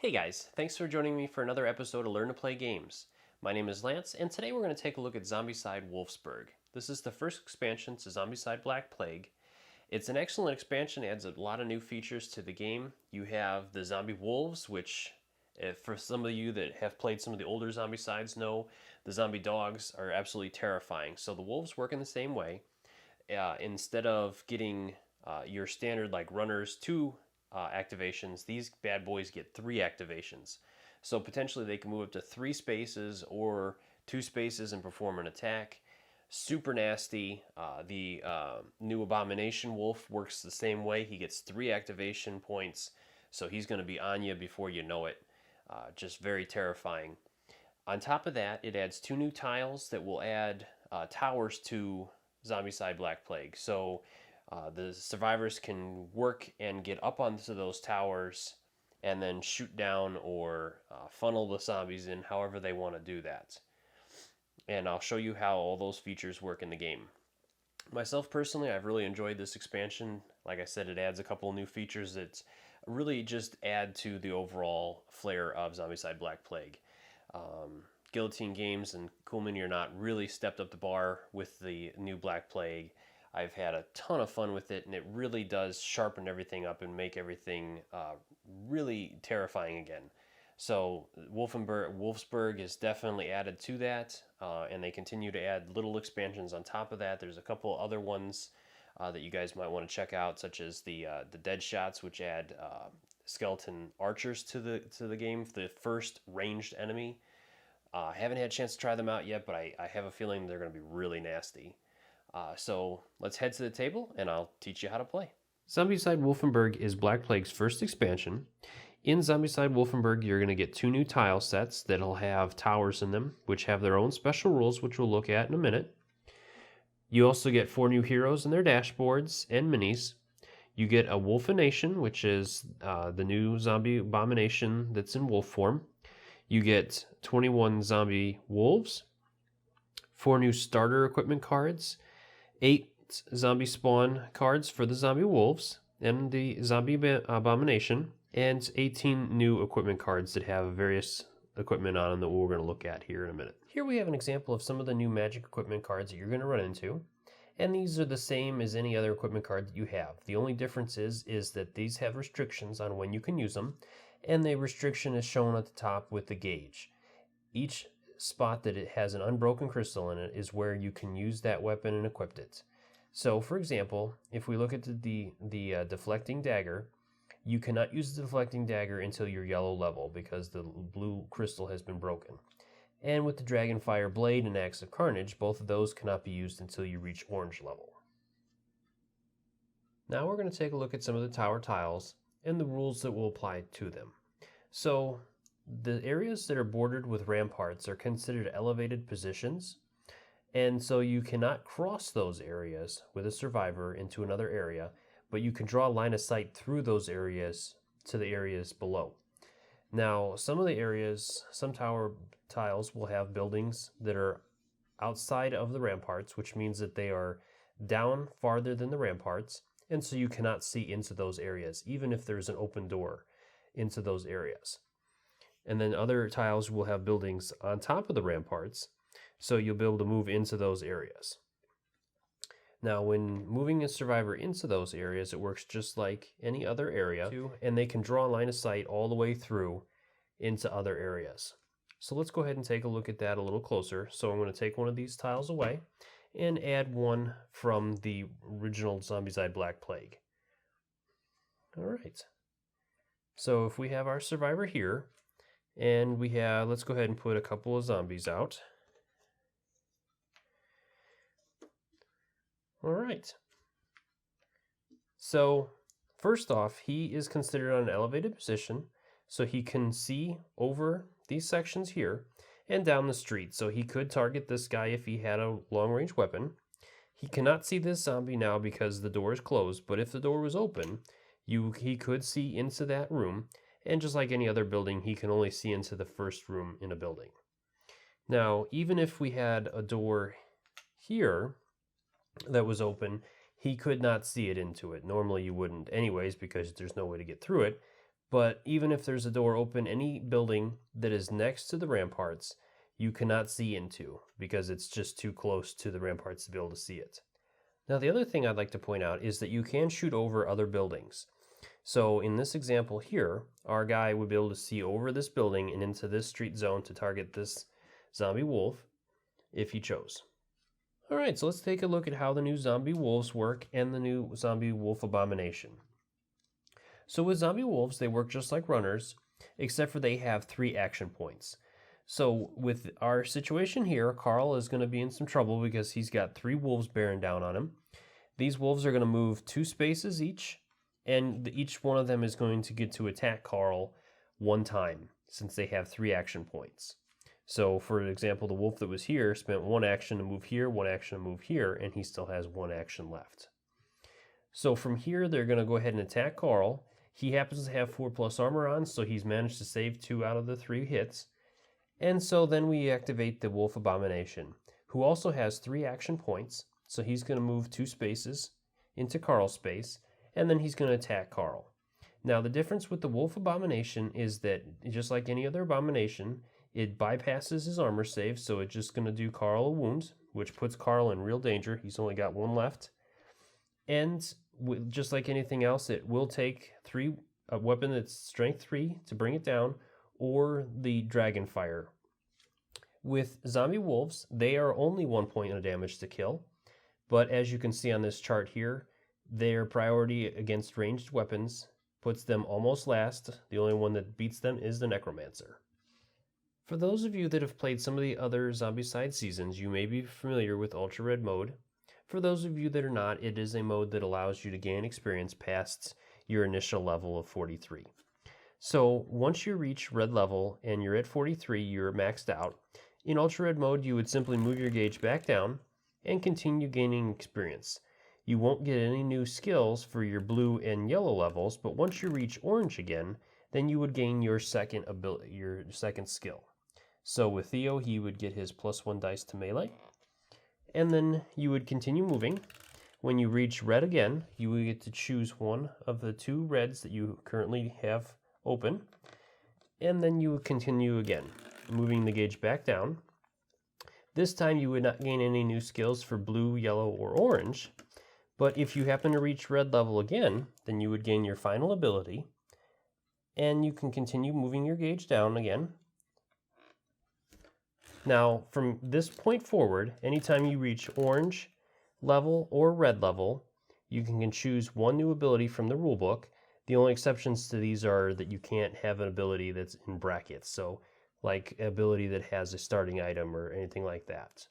Hey guys, thanks for joining me for another episode of Learn to Play Games. My name is Lance, and today we're going to take a look at Zombicide Wulfsburg. This is the first expansion to Zombicide Black Plague. It's an excellent expansion, adds a lot of new features to the game. You have the zombie wolves, which for some of you that have played some of the older Zombicides know, the zombie dogs are absolutely terrifying. So the wolves work in the same way. Instead of getting your standard like runners 2 activations, these bad boys get 3 activations. So potentially they can move up to 3 spaces or 2 spaces and perform an attack. Super nasty. The new Abomination Wolf works the same way. He gets 3 activation points, so he's going to be on you before you know it. Just very terrifying. On top of that, it adds 2 new tiles that will add towers to Zombicide Black Plague. So the survivors can work and get up onto those towers and then shoot down or funnel the zombies in however they want to do that. And I'll show you how all those features work in the game. Myself personally, I've really enjoyed this expansion. Like I said, it adds a couple new features that really just add to the overall flair of Zombicide Black Plague. Guillotine Games and Cool Mini or Not really stepped up the bar with the new Black Plague. I've had a ton of fun with it, and it really does sharpen everything up and make everything really terrifying again. So Wulfsburg is definitely added to that, and they continue to add little expansions on top of that. There's a couple other ones that you guys might want to check out, such as the Dead Shots, which add skeleton archers to the game, the first ranged enemy. I haven't had a chance to try them out yet, but I have a feeling they're going to be really nasty. So let's head to the table and I'll teach you how to play. Zombicide Wulfsburg is Black Plague's first expansion. In Zombicide Wulfsburg, you're going to get 2 new tile sets that'll have towers in them, which have their own special rules, which we'll look at in a minute. You also get 4 new heroes and their dashboards and minis. You get a Wulfination, which is the new zombie abomination that's in wolf form. You get 21 zombie wolves, 4 new starter equipment cards, 8 zombie spawn cards for the zombie wolves and the zombie abomination, and 18 new equipment cards that have various equipment on them that we're going to look at here in a minute. Here we have an example of some of the new magic equipment cards that you're going to run into, and these are the same as any other equipment card that you have. The only difference is that these have restrictions on when you can use them, and the restriction is shown at the top with the gauge. Each spot that it has an unbroken crystal in it is where you can use that weapon and equip it. So for example, if we look at the deflecting dagger, you cannot use the deflecting dagger until your yellow level because the blue crystal has been broken. And with the Dragonfire Blade and Axe of Carnage, both of those cannot be used until you reach orange level. Now we're going to take a look at some of the tower tiles and the rules that will apply to them. So the areas that are bordered with ramparts are considered elevated positions, and so you cannot cross those areas with a survivor into another area, but you can draw a line of sight through those areas to the areas below. Now, some of the areas, some tower tiles will have buildings that are outside of the ramparts, which means that they are down farther than the ramparts, and so you cannot see into those areas, even if there's an open door into those areas. And then other tiles will have buildings on top of the ramparts, so you'll be able to move into those areas. Now, when moving a survivor into those areas, it works just like any other area, and they can draw a line of sight all the way through into other areas. So let's go ahead and take a look at that a little closer. So I'm going to take one of these tiles away and add one from the original Zombicide Black Plague. All right. So if we have our survivor here, and we have, let's go ahead and put a couple of zombies out. All right. So first off, he is considered on an elevated position, so he can see over these sections here and down the street. So he could target this guy if he had a long-range weapon. He cannot see this zombie now because the door is closed, but if the door was open, he could see into that room. And just like any other building, he can only see into the first room in a building. Now, even if we had a door here that was open, he could not see it into it. Normally you wouldn't anyways because there's no way to get through it. But even if there's a door open, any building that is next to the ramparts, you cannot see into because it's just too close to the ramparts to be able to see it. Now, the other thing I'd like to point out is that you can shoot over other buildings. So in this example here, our guy would be able to see over this building and into this street zone to target this zombie wolf if he chose. All right, so let's take a look at how the new zombie wolves work and the new zombie wolf abomination. So with zombie wolves, they work just like runners, except for they have 3 action points. So with our situation here, Carl is going to be in some trouble because he's got 3 wolves bearing down on him. These wolves are going to move 2 spaces each, and each one of them is going to get to attack Carl 1 time, since they have 3 action points. So for example, the wolf that was here spent 1 action to move here, 1 action to move here, and he still has 1 action left. So from here, they're going to go ahead and attack Carl. He happens to have 4+ armor on, so he's managed to save 2 out of the 3 hits. And so then we activate the Wolf Abomination, who also has 3 action points. So he's going to move 2 spaces into Carl's space, and then he's going to attack Carl. Now the difference with the Wolf Abomination is that, just like any other abomination, it bypasses his armor save, so it's just going to do Carl a wound, which puts Carl in real danger. He's only got 1 left. And just like anything else, it will take a weapon that's strength 3 to bring it down, or the dragon fire. With zombie wolves, they are only 1 point of damage to kill, but as you can see on this chart here, their priority against ranged weapons puts them almost last. The only one that beats them is the necromancer. For those of you that have played some of the other Zombicide seasons, you may be familiar with Ultra Red mode. For those of you that are not, it is a mode that allows you to gain experience past your initial level of 43. So once you reach red level and you're at 43, you're maxed out. In Ultra Red mode, you would simply move your gauge back down and continue gaining experience. You won't get any new skills for your blue and yellow levels, but once you reach orange again, then you would gain your second ability, your second skill. So with Theo, he would get his +1 dice to melee. And then you would continue moving. When you reach red again, you would get to choose one of the 2 reds that you currently have open. And then you would continue again, moving the gauge back down. This time you would not gain any new skills for blue, yellow, or orange. But if you happen to reach red level again, then you would gain your final ability. And you can continue moving your gauge down again. Now, from this point forward, anytime you reach orange level or red level, you can choose 1 new ability from the rulebook. The only exceptions to these are that you can't have an ability that's in brackets, so like an ability that has a starting item or anything like that.